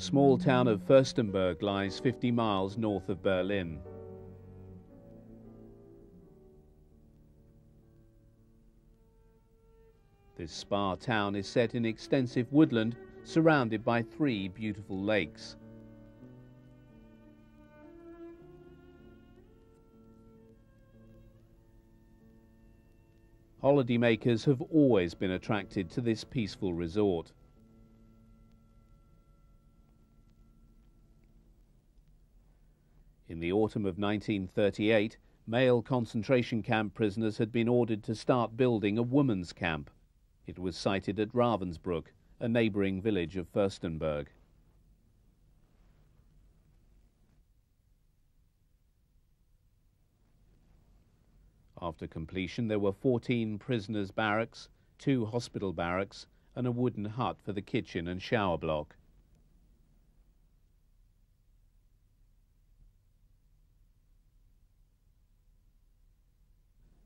small town of Fürstenberg lies 50 miles north of Berlin. This spa town is set in extensive woodland surrounded by 3 beautiful lakes. Holidaymakers have always been attracted to this peaceful resort. In the autumn of 1938, male concentration camp prisoners had been ordered to start building a women's camp. It was sited at Ravensbruck, a neighbouring village of Fürstenberg. After completion, there were 14 prisoners' barracks, 2 hospital barracks, and a wooden hut for the kitchen and shower block.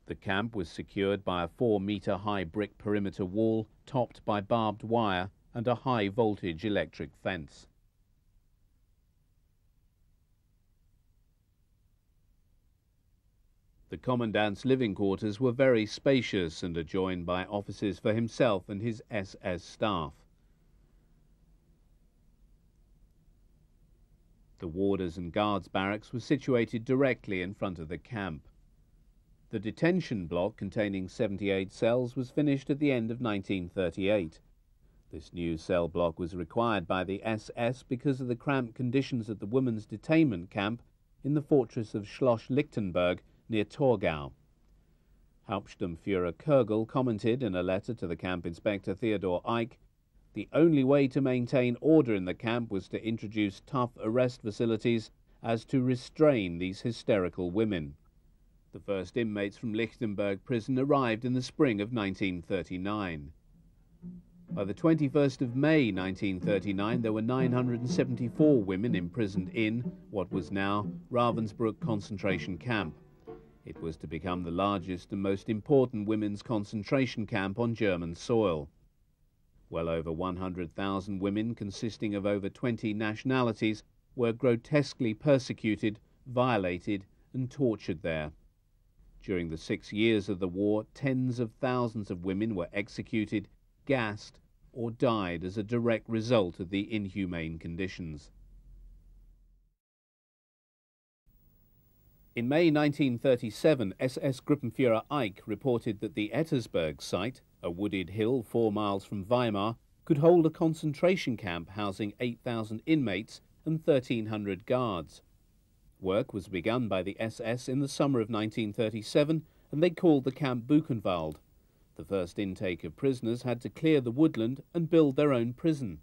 The camp was secured by a 4-metre-high brick perimeter wall topped by barbed wire and a high-voltage electric fence. The commandant's living quarters were very spacious and adjoined by offices for himself and his SS staff. The warders' and guards' barracks were situated directly in front of the camp. The detention block, containing 78 cells, was finished at the end of 1938. This new cell block was required by the SS because of the cramped conditions at the women's detainment camp in the fortress of Schloss Lichtenberg near Torgau. Hauptsturmführer Kogel commented in a letter to the camp inspector Theodor Eick, "The only way to maintain order in the camp was to introduce tough arrest facilities as to restrain these hysterical women." The first inmates from Lichtenberg prison arrived in the spring of 1939. By the 21st of May 1939, there were 974 women imprisoned in what was now Ravensbruck concentration camp. It was to become the largest and most important women's concentration camp on German soil. Well over 100,000 women, consisting of over 20 nationalities, were grotesquely persecuted, violated, and tortured there. During the 6 years of the war, tens of thousands of women were executed, gassed, or died as a direct result of the inhumane conditions. In May 1937, SS Gruppenführer Eick reported that the Ettersberg site, a wooded hill 4 miles from Weimar, could hold a concentration camp housing 8,000 inmates and 1,300 guards. Work was begun by the SS in the summer of 1937, and they called the camp Buchenwald. The first intake of prisoners had to clear the woodland and build their own prison.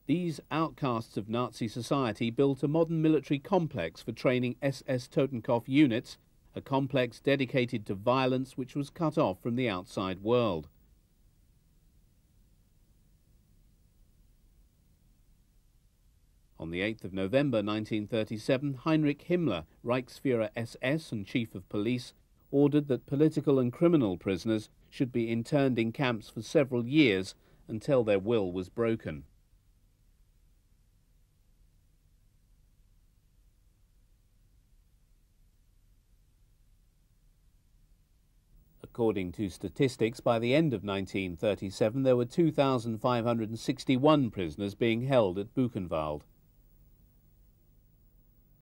These outcasts of Nazi society built a modern military complex for training SS Totenkopf units, a complex dedicated to violence which was cut off from the outside world. On the 8th of November 1937, Heinrich Himmler, Reichsführer SS and Chief of Police, ordered that political and criminal prisoners should be interned in camps for several years until their will was broken. According to statistics, by the end of 1937 there were 2,561 prisoners being held at Buchenwald.